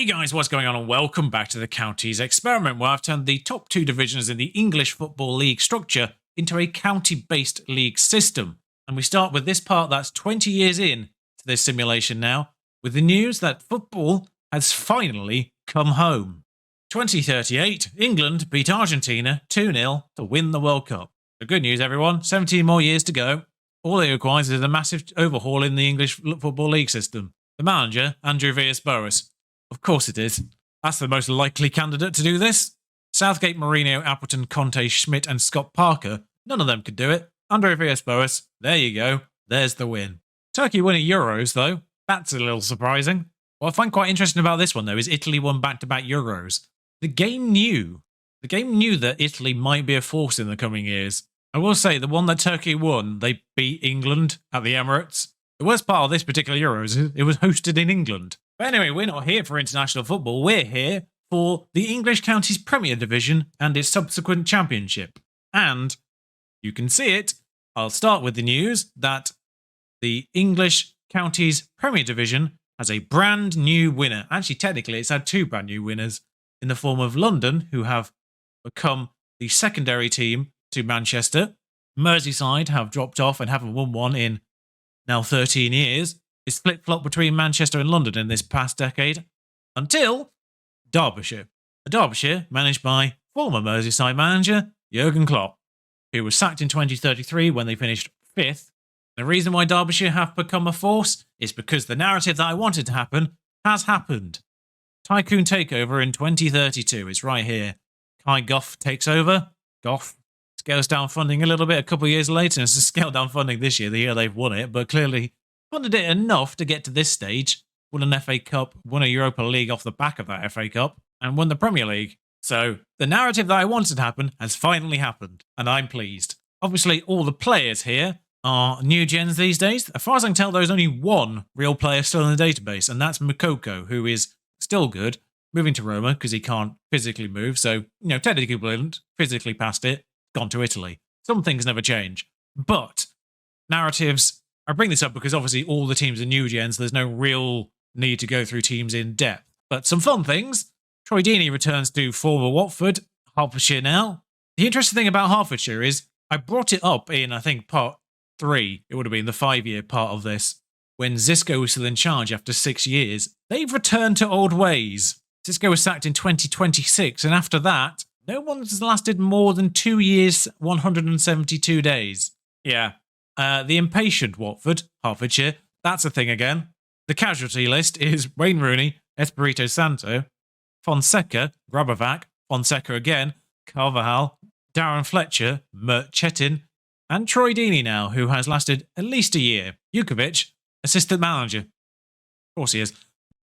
Guys, what's going on and welcome back to the Counties Experiment, where I've turned the top two divisions in the English Football League structure into a county-based league system. And we start with this part that's 20 years in to this simulation now, with the news that football has finally come home. 2038, England beat Argentina 2-0 to win the World Cup. The good news, everyone, 17 more years to go. All it requires is a massive overhaul in the English Football League system. The manager, Andrew Villas-Boas. Of course it is. That's the most likely candidate to do this. Southgate, Mourinho, Appleton, Conte, Schmidt and Scott Parker, none of them could do it. Andrew Villas-Boas, there you go. There's the win. Turkey winning Euros, though. That's a little surprising. What I find quite interesting about this one, though, is Italy won back-to-back Euros. The game knew that Italy might be a force in the coming years. I will say, the one that Turkey won, they beat England at the Emirates. The worst part of this particular Euros is it was hosted in England. But anyway, we're not here for international football. We're here for the English Counties Premier Division and its subsequent championship. And you can see it. I'll start with the news that the English Counties Premier Division has a brand new winner. Actually, technically, it's had two brand new winners in the form of London, who have become the secondary team to Manchester. Merseyside have dropped off and haven't won one in now 13 years. It's flip-flop between Manchester and London in this past decade, until Derbyshire. Derbyshire, managed by former Merseyside manager Jurgen Klopp, who was sacked in 2033 when they finished 5th. The reason why Derbyshire have become a force is because the narrative that I wanted to happen has happened. Tycoon takeover in 2032 is right here. Kai Goff takes over. Goff scales down funding a little bit a couple of years later, and it's scaled down funding this year, the year they've won it, but clearly funded it enough to get to this stage, won an FA Cup, won a Europa League off the back of that FA Cup, and won the Premier League. So the narrative that I wanted to happen has finally happened, and I'm pleased. Obviously, all the players here are new gens these days. As far as I can tell, there's only one real player still in the database, and that's Mukoko, who is still good, moving to Roma because he can't physically move, so, technically brilliant, physically past it, gone to Italy. Some things never change. But narratives, I bring this up because obviously all the teams are new gens, there's no real need to go through teams in depth. But some fun things. Troy Deeney returns to former Watford, Hertfordshire now. The interesting thing about Hertfordshire is I brought it up in, I think, part 3. It would have been the 5-year part of this. When Xisco was still in charge after 6 years, they've returned to old ways. Xisco was sacked in 2026, and after that, no one's lasted more than 2 years, 172 days. Yeah. The impatient Watford, Hertfordshire, that's a thing again. The casualty list is Wayne Rooney, Espirito Santo, Fonseca, Grabovac, Fonseca again, Carvajal, Darren Fletcher, Mert Chetin, and Troy Deeney now, who has lasted at least a year. Jukovic, assistant manager. Of course he is.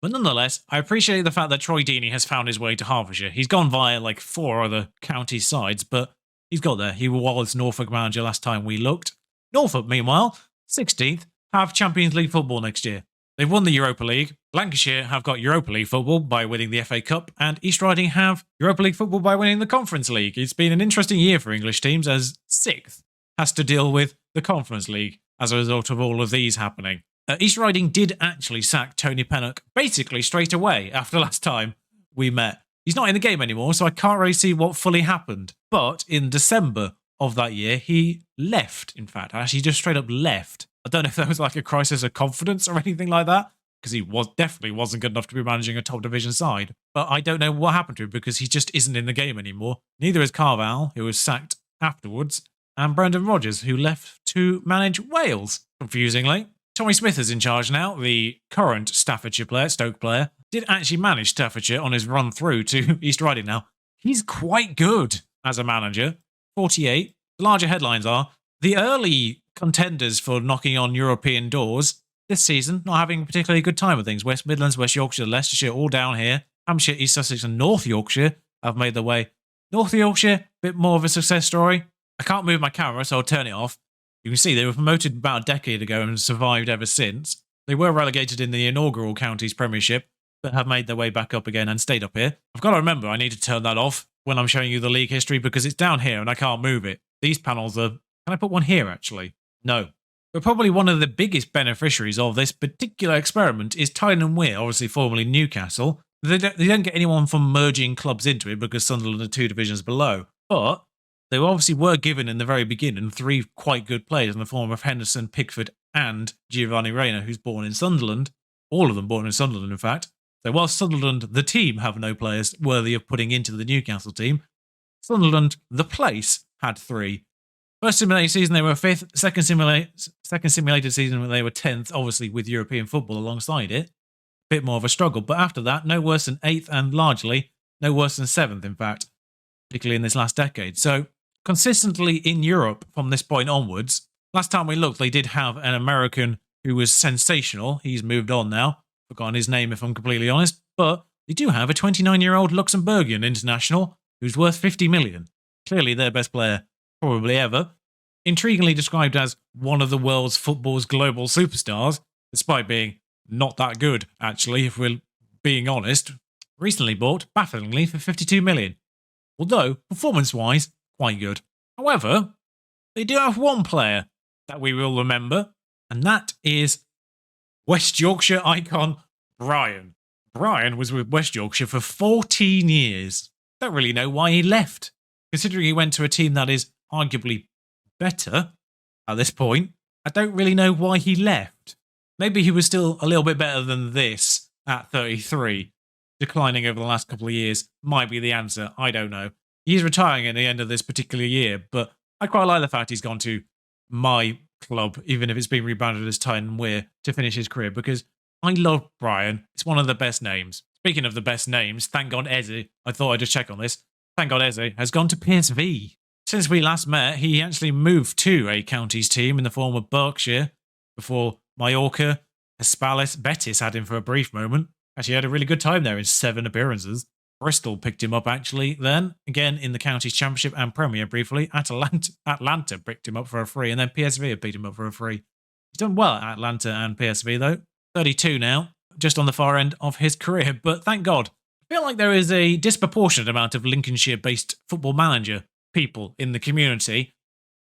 But nonetheless, I appreciate the fact that Troy Deeney has found his way to Hertfordshire. He's gone via like 4 other county sides, but he's got there. He was Norfolk manager last time we looked. Norfolk, meanwhile, 16th, have Champions League football next year. They've won the Europa League. Lancashire have got Europa League football by winning the FA Cup, and East Riding have Europa League football by winning the Conference League. It's been an interesting year for English teams, as 6th has to deal with the Conference League as a result of all of these happening. East Riding did actually sack Tony Pennock basically straight away after last time we met. He's not in the game anymore, so I can't really see what fully happened. But in December of that year, he left, in fact. Actually, just straight up left. I don't know if that was like a crisis of confidence or anything like that, because he definitely wasn't good enough to be managing a top division side. But I don't know what happened to him, because he just isn't in the game anymore. Neither is Carval, who was sacked afterwards, and Brendan Rodgers, who left to manage Wales, confusingly. Tommy Smith is in charge now, the current Staffordshire player, Stoke player. Did actually manage Staffordshire on his run through to East Riding now. He's quite good as a manager. 48. The larger headlines are the early contenders for knocking on European doors this season, not having a particularly good time with things. West Midlands, West Yorkshire, Leicestershire, all down here. Hampshire, East Sussex and North Yorkshire have made their way. North Yorkshire, a bit more of a success story. I can't move my camera, so I'll turn it off. You can see they were promoted about a decade ago and survived ever since. They were relegated in the inaugural Counties Premiership, but have made their way back up again and stayed up here. I've got to remember I need to turn that off when I'm showing you the league history because it's down here and I can't move it. These panels are... Can I put one here, actually? No. But probably one of the biggest beneficiaries of this particular experiment is Tyne and Wear, obviously formerly Newcastle, They don't get anyone from merging clubs into it because Sunderland are 2 divisions below. But they obviously were given in the very beginning 3 quite good players in the form of Henderson, Pickford, and Giovanni Reina, who's born in Sunderland. All of them born in Sunderland, in fact. So while Sunderland, the team, have no players worthy of putting into the Newcastle team, Sunderland, the place, had 3. First simulated season, they were 5th. Second simulated season, they were 10th, obviously with European football alongside it. Bit more of a struggle, but after that, no worse than 8th and largely no worse than 7th, in fact, particularly in this last decade. So consistently in Europe from this point onwards. Last time we looked, they did have an American who was sensational. He's moved on now. Forgotten his name if I'm completely honest. But they do have a 29-year-old Luxembourgian international who's worth 50 million. Clearly their best player probably ever. Intriguingly described as one of the world's football's global superstars, despite being not that good, actually, if we're being honest. Recently bought, bafflingly, for 52 million. Although, performance-wise, quite good. However, they do have one player that we will remember, and that is West Yorkshire icon Brian. Brian was with West Yorkshire for 14 years. Don't really know why he left, considering he went to a team that is arguably better at this point. I don't really know why he left. Maybe he was still a little bit better than this at 33. Declining over the last couple of years might be the answer. I don't know. He's retiring at the end of this particular year, but I quite like the fact he's gone to my club, even if it's been rebranded as Titan Weir, to finish his career, because I love Brian. It's one of the best names. Speaking of the best names, thank God Eze, I thought I'd just check on this, thank God Eze has gone to PSV. Since we last met, he actually moved to a counties team in the form of Berkshire, before Mallorca, Espalis, Betis had him for a brief moment. Actually had a really good time there in 7 appearances. Bristol picked him up actually then, again in the Counties Championship and Premier briefly. Atlanta picked him up for a free, and then PSV have picked him up for a free. He's done well at Atlanta and PSV though. 32 now, just on the far end of his career, but thank God. I feel like there is a disproportionate amount of Lincolnshire-based football manager people in the community.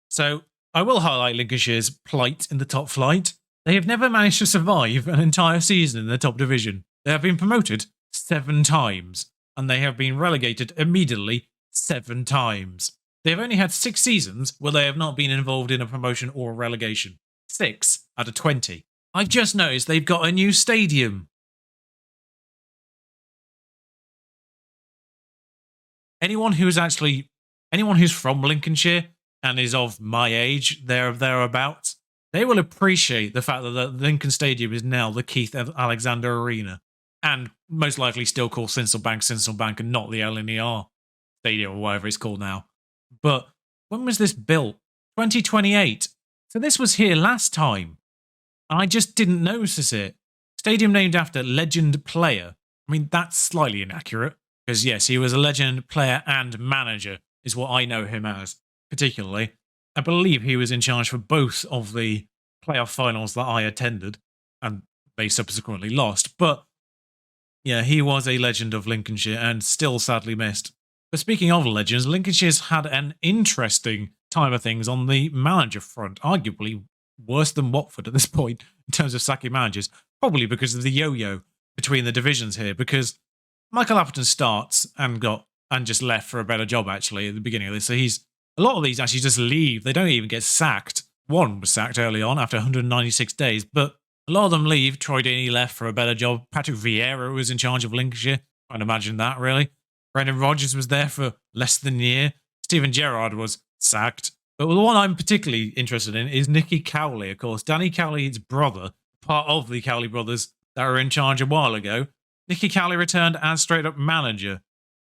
So I will highlight Lincolnshire's plight in the top flight. They have never managed to survive an entire season in the top division. They have been promoted 7 times, and they have been relegated immediately 7 times. They have only had 6 seasons where they have not been involved in a promotion or a relegation. 6 out of 20. I've just noticed they've got a new stadium. Anyone who's from Lincolnshire and is of my age, thereabouts, they will appreciate the fact that the Lincoln Stadium is now the Keith Alexander Arena, and most likely still called Sincil Bank and not the LNER Stadium or whatever it's called now. But when was this built? 2028. So this was here last time, and I just didn't notice it. Stadium named after legend player. I mean, that's slightly inaccurate, because yes, he was a legend player and manager, is what I know him as, particularly. I believe he was in charge for both of the playoff finals that I attended, and they subsequently lost. But yeah, he was a legend of Lincolnshire and still sadly missed. But speaking of legends, Lincolnshire's had an interesting time of things on the manager front, arguably worse than Watford at this point in terms of sacking managers, probably because of the yo-yo between the divisions here, because Michael Appleton starts and just left for a better job actually at the beginning of this. So a lot of these actually just leave. They don't even get sacked. One was sacked early on after 196 days, but a lot of them leave. Troy Deeney left for a better job. Patrick Vieira was in charge of Lincolnshire. Can't imagine that, really. Brendan Rodgers was there for less than a year. Stephen Gerrard was sacked. But the one I'm particularly interested in is Nikki Cowley, of course. Danny Cowley's brother, part of the Cowley brothers that were in charge a while ago. Nikki Cowley returned as straight-up manager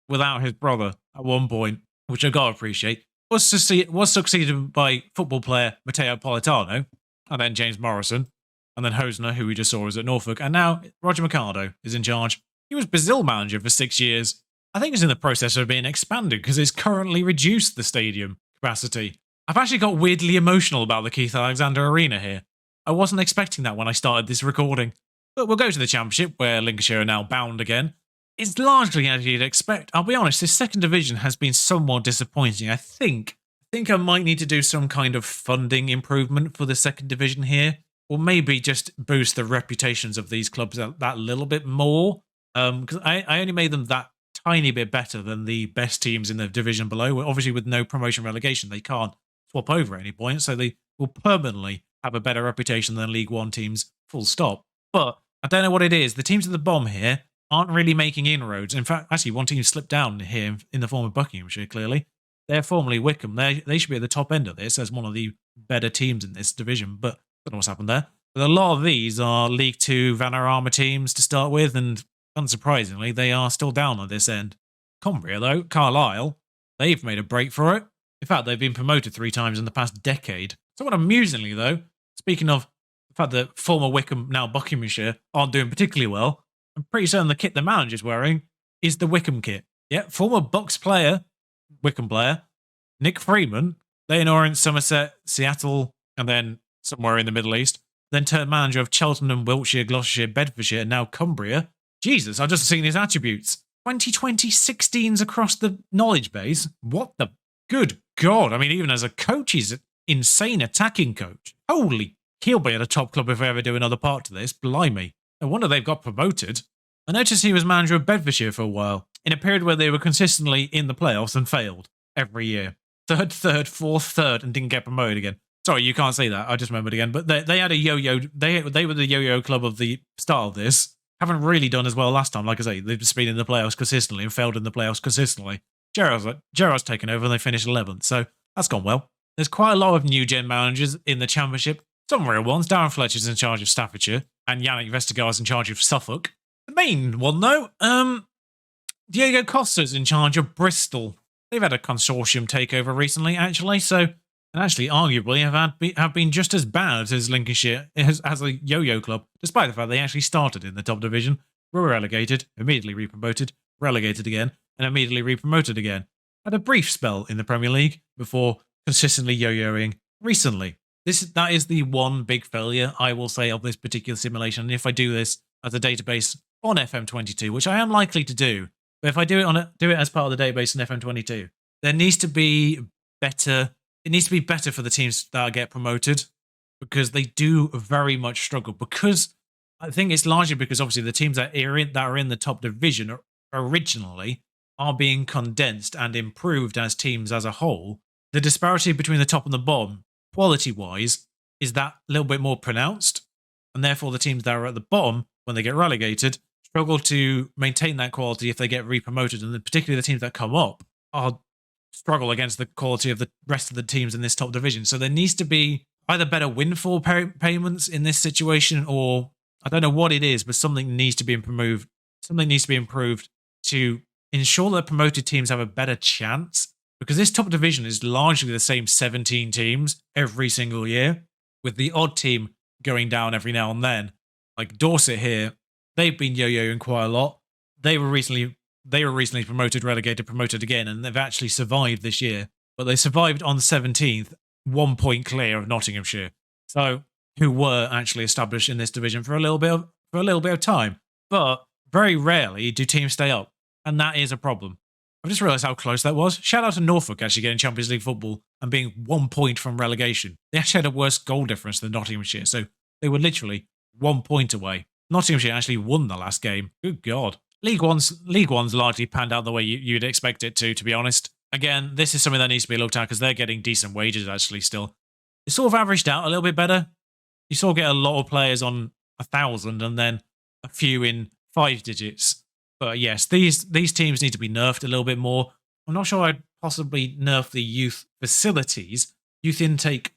without his brother at one point, which I gotta appreciate. Was succeeded by football player Matteo Politano, and then James Morrison, and then Hosner, who we just saw was at Norfolk, and now Roger Mercado is in charge. He was Brazil manager for 6 years. I think it's in the process of being expanded because it's currently reduced the stadium capacity. I've actually got weirdly emotional about the Keith Alexander Arena here. I wasn't expecting that when I started this recording. But we'll go to the Championship, where Lincolnshire are now bound again. It's largely as you'd expect. I'll be honest, this second division has been somewhat disappointing. I think I might need to do some kind of funding improvement for the second division here, or maybe just boost the reputations of these clubs that little bit more. Because I only made them that tiny bit better than the best teams in the division below. Obviously, with no promotion relegation, they can't swap over at any point, so they will permanently have a better reputation than League One teams, full stop. But I don't know what it is. The teams at the bottom here aren't really making inroads. In fact, actually, one team slipped down here in the form of Buckinghamshire, clearly. They're formerly Wickham. They should be at the top end of this as one of the better teams in this division, but I don't know what's happened there. But a lot of these are League Two Vanarama teams to start with, and unsurprisingly, they are still down on this end. Cumbria, though, Carlisle, they've made a break for it. In fact, they've been promoted 3 times in the past decade. Somewhat amusingly, though, speaking of the fact that former Wickham, now Buckinghamshire, aren't doing particularly well, I'm pretty certain the kit the manager's wearing is the Wickham kit. Yeah, former Bucks player, Wickham player, Nick Freeman, they in Orient, Somerset, Seattle, and then somewhere in the Middle East, then turned manager of Cheltenham, Wiltshire, Gloucestershire, Bedfordshire, and now Cumbria. Jesus, I've just seen his attributes. 2020 16s across the knowledge base. What the good God. I mean, even as a coach, he's an insane attacking coach. Holy, he'll be at a top club if we ever do another part to this. Blimey. No wonder they've got promoted. I noticed he was manager of Bedfordshire for a while, in a period where they were consistently in the playoffs and failed every year. Third, fourth, third, and didn't get promoted again. Sorry, you can't say that. I just remembered again. But they had a yo-yo. They were the yo-yo club of the start of this. Haven't really done as well last time. Like I say, they've just been in the playoffs consistently and failed in the playoffs consistently. Gerard's taken over and they finished 11th, so that's gone well. There's quite a lot of new gen managers in the championship. Some real ones. Darren Fletcher's in charge of Staffordshire, and Yannick Vestergaard's in charge of Suffolk. The main one, though, Diego Costa's in charge of Bristol. They've had a consortium takeover recently, actually, and actually, arguably, have been just as bad as Lincolnshire as a yo-yo club, despite the fact they actually started in the top division, were relegated, immediately re-promoted, relegated again, and immediately re-promoted again. Had a brief spell in the Premier League before consistently yo-yoing recently. That is the one big failure, I will say, of this particular simulation. And if I do this as a database on FM22, which I am likely to do, but if I do it as part of the database in FM22, there needs to be better. It needs to be better for the teams that get promoted, because they do very much struggle. Because I think it's largely because obviously the teams that are in the top division originally are being condensed and improved as teams as a whole. The disparity between the top and the bottom, quality-wise, is that little bit more pronounced, and therefore the teams that are at the bottom, when they get relegated, struggle to maintain that quality if they get re-promoted, and particularly the teams that come up struggle against the quality of the rest of the teams in this top division. So there needs to be either better windfall payments in this situation, or I don't know what it is, but something needs to be improved. Something needs to be improved to ensure that promoted teams have a better chance, because this top division is largely the same 17 teams every single year, with the odd team going down every now and then. Like Dorset here, they've been yo-yoing quite a lot. They were recently promoted, relegated, promoted again, and they've actually survived this year. But they survived on the 17th, 1 point clear of Nottinghamshire, so who were actually established in this division for a little bit of time. But very rarely do teams stay up, and that is a problem. I've just realised how close that was. Shout out to Norfolk actually getting Champions League football and being 1 point from relegation. They actually had a worse goal difference than Nottinghamshire, so they were literally 1 point away. Nottinghamshire actually won the last game. Good God. League One's largely panned out the way you'd expect it to be honest. Again, this is something that needs to be looked at because they're getting decent wages actually still. It's sort of averaged out a little bit better. You sort of get a lot of players on 1,000 and then a few in 5 digits. But yes, these teams need to be nerfed a little bit more. I'm not sure I'd possibly nerf the youth facilities, youth intake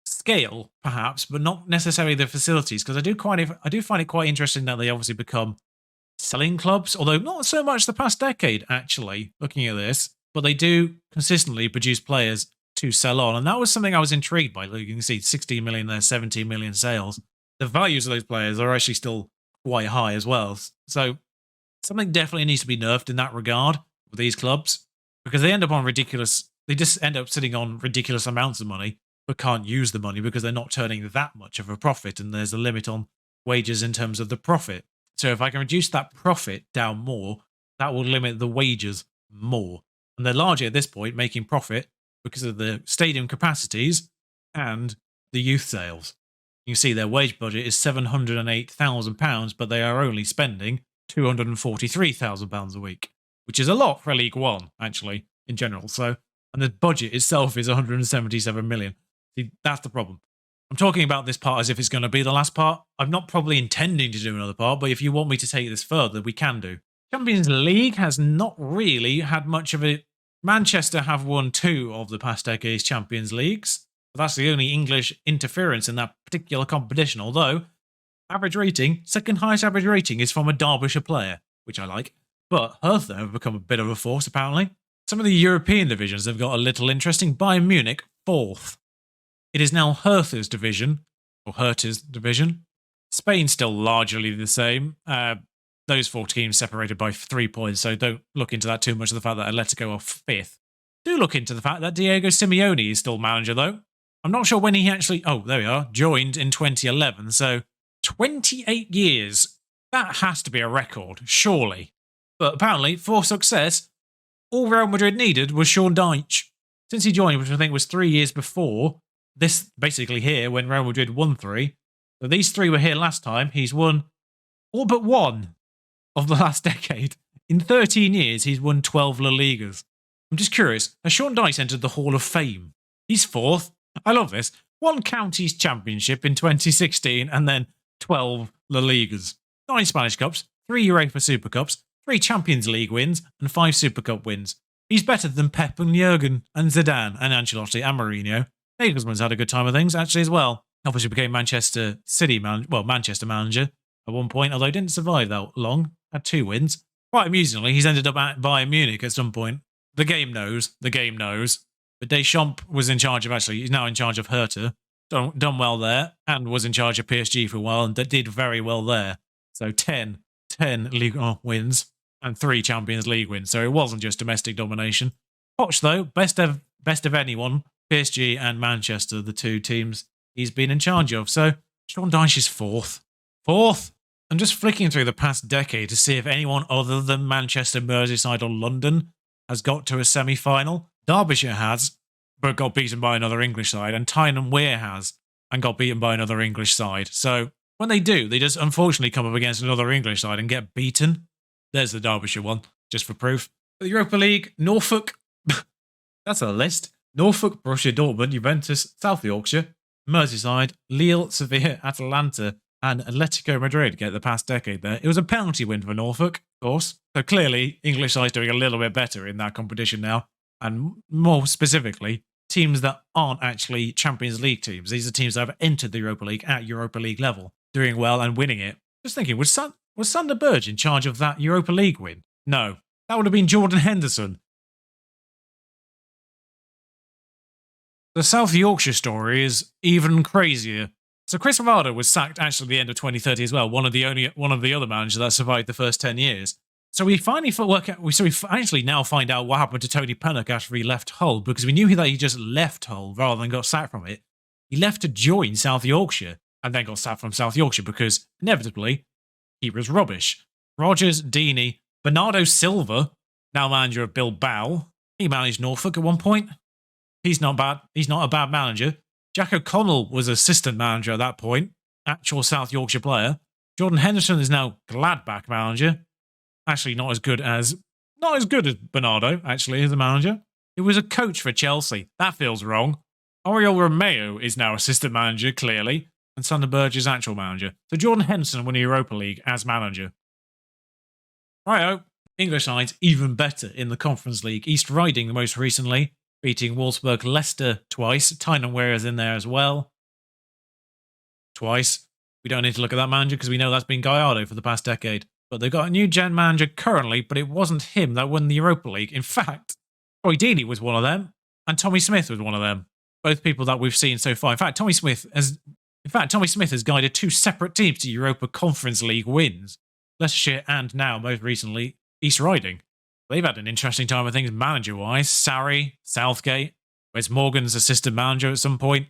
scale perhaps, but not necessarily the facilities, because I do find it quite interesting that they obviously become selling clubs, although not so much the past decade actually, looking at this, but they do consistently produce players to sell on, and that was something I was intrigued by. You can see 16 million there, 17 million sales. The values of those players are actually still quite high as well, so something definitely needs to be nerfed in that regard with these clubs, because they just end up sitting on ridiculous amounts of money but can't use the money because they're not turning that much of a profit, and there's a limit on wages in terms of the profit. So if I can reduce that profit down more, that will limit the wages more. And they're largely at this point making profit because of the stadium capacities and the youth sales. You can see their wage budget is £708,000, but they are only spending £243,000 a week, which is a lot for League One, actually, in general. So, and the budget itself is 177 million. See, that's the problem. I'm talking about this part as if it's going to be the last part. I'm not probably intending to do another part, but if you want me to take this further, we can do. Champions League has not really had much of it. Manchester have won 2 of the past decade's Champions Leagues. But that's the only English interference in that particular competition, although average rating, second highest average rating is from a Derbyshire player, which I like. But Hertha have become a bit of a force, apparently. Some of the European divisions have got a little interesting. Bayern Munich, 4th. It is now Hertha's division, or Hertha's division. Spain's still largely the same. Those 4 teams separated by 3 points, so don't look into that too much of the fact that Atletico are 5th. Do look into the fact that Diego Simeone is still manager, though. I'm not sure when he actually... Oh, there we are. Joined in 2011, so 28 years. That has to be a record, surely. But apparently, for success, all Real Madrid needed was Sean Dyche. Since he joined, which I think was 3 years before, this basically here when Real Madrid won 3. So these 3 were here last time. He's won all but 1 of the last decade. In 13 years, he's won 12 La Ligas. I'm just curious, has Sean Dyche entered the Hall of Fame? He's 4th. I love this. 1 counties championship in 2016 and then 12 La Ligas. 9 Spanish Cups, 3 UEFA Super Cups, 3 Champions League wins and 5 Super Cup wins. He's better than Pep and Jurgen and Zidane and Ancelotti and Mourinho. Nagelsmann's had a good time of things, actually, as well. Obviously became Manchester manager at one point, although he didn't survive that long. Had 2 wins. Quite amusingly, he's ended up at Bayern Munich at some point. The game knows. But Deschamps was in charge of, he's now in charge of Hertha. Done well there, and was in charge of PSG for a while, and did very well there. So 10 Ligue 1 wins, and 3 Champions League wins. So it wasn't just domestic domination. Poch, though, best of anyone. PSG and Manchester, the 2 teams he's been in charge of. So Sean Dyche is 4th. 4th! I'm just flicking through the past decade to see if anyone other than Manchester, Merseyside or London has got to a semi-final. Derbyshire has, but got beaten by another English side, and Tyne and Wear has, and got beaten by another English side. So when they do, they just unfortunately come up against another English side and get beaten. There's the Derbyshire one, just for proof. The Europa League, Norfolk, that's a list. Norfolk, Borussia Dortmund, Juventus, South Yorkshire, Merseyside, Lille, Sevilla, Atalanta, and Atletico Madrid get the past decade there. It was a penalty win for Norfolk, of course. So clearly, English side's doing a little bit better in that competition now. And more specifically, teams that aren't actually Champions League teams. These are teams that have entered the Europa League at Europa League level, doing well and winning it. Just thinking, was Sander Berge in charge of that Europa League win? No. That would have been Jordan Henderson. The South Yorkshire story is even crazier. So Chris Rivaldo was sacked actually at the end of 2030 as well, one of the other managers that survived the first 10 years. So we actually now find out what happened to Tony Pennock after he left Hull, because we knew that he just left Hull rather than got sacked from it. He left to join South Yorkshire and then got sacked from South Yorkshire because, inevitably, he was rubbish. Rogers, Deeney, Bernardo Silva, now manager of Bilbao. He managed Norfolk at one point. He's not bad. He's not a bad manager. Jack O'Connell was assistant manager at that point, actual South Yorkshire player. Jordan Henderson is now Gladbach manager. Actually, not as good as Bernardo, actually, as a manager. He was a coach for Chelsea. That feels wrong. Oriol Romeo is now assistant manager, clearly, and Sander Berge is actual manager. So Jordan Henderson won the Europa League as manager. Righto. English sides even better in the Conference League. East Riding most recently, beating Wolfsburg Leicester twice. Tyne and Wear is in there as well. Twice. We don't need to look at that manager because we know that's been Gallardo for the past decade. But they've got a new gen manager currently, but it wasn't him that won the Europa League. In fact, Troy Deeney was one of them, and Tommy Smith was one of them. Both people that we've seen so far. In fact, Tommy Smith has guided 2 separate teams to Europa Conference League wins. Leicestershire and now, most recently, East Riding. They've had an interesting time of things manager-wise. Sarri, Southgate, Wes Morgan's assistant manager at some point.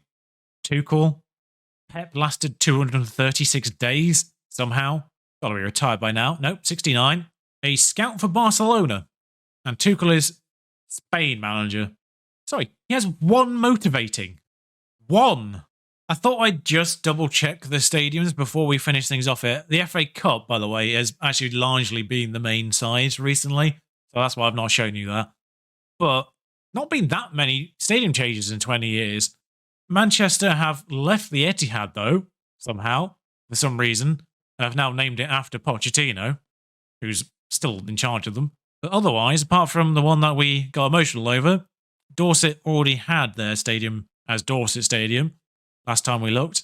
Tuchel. Pep lasted 236 days, somehow. Got to be retired by now. Nope, 69. A scout for Barcelona. And Tuchel is Spain manager. Sorry, he has 1 motivating. 1. I thought I'd just double check the stadiums before we finish things off here. The FA Cup, by the way, has actually largely been the main size recently, so that's why I've not shown you that. But not been that many stadium changes in 20 years. Manchester have left the Etihad, though, somehow, for some reason, and have now named it after Pochettino, who's still in charge of them. But otherwise, apart from the one that we got emotional over, Dorset already had their stadium as Dorset Stadium last time we looked.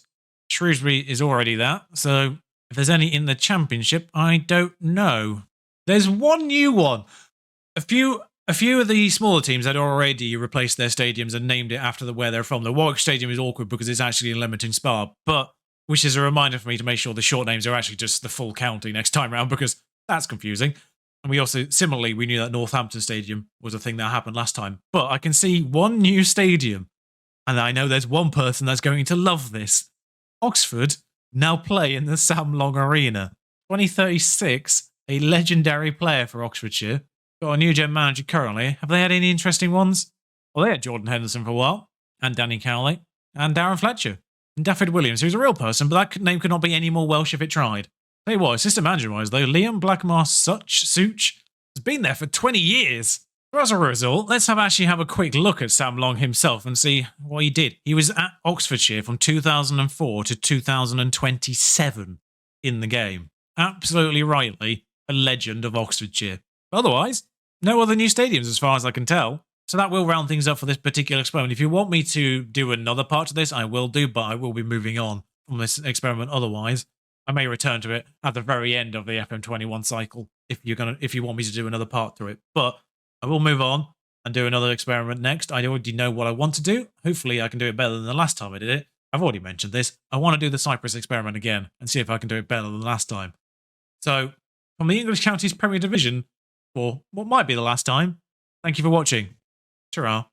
Shrewsbury is already that, so if there's any in the Championship, I don't know. There's one new one. A few of the smaller teams had already replaced their stadiums and named it after where they're from. The Warwick Stadium is awkward because it's actually in Leamington Spa, but which is a reminder for me to make sure the short names are actually just the full county next time round because that's confusing. And we also, similarly, we knew that Northampton Stadium was a thing that happened last time. But I can see one new stadium, and I know there's one person that's going to love this. Oxford now play in the Sam Long Arena. 2036, a legendary player for Oxfordshire. Got a new gen manager currently. Have they had any interesting ones? Well, they had Jordan Henderson for a while, and Danny Cowley, and Darren Fletcher, and Daffyd Williams, who's a real person, but that name could not be any more Welsh if it tried. Tell you what, assistant manager-wise though, Liam Blackmore-Such has been there for 20 years. So as a result, let's actually have a quick look at Sam Long himself and see what he did. He was at Oxfordshire from 2004 to 2027 in the game. Absolutely rightly, a legend of Oxfordshire. Otherwise, no other new stadiums as far as I can tell. So that will round things up for this particular experiment. If you want me to do another part to this, I will do, but I will be moving on from this experiment otherwise. I may return to it at the very end of the FM21 cycle if you want me to do another part to it. But I will move on and do another experiment next. I already know what I want to do. Hopefully I can do it better than the last time I did it. I've already mentioned this. I want to do the Cyprus experiment again and see if I can do it better than last time. So, from the English Counties Premier Division, for what might be the last time, thank you for watching. Ta-ra.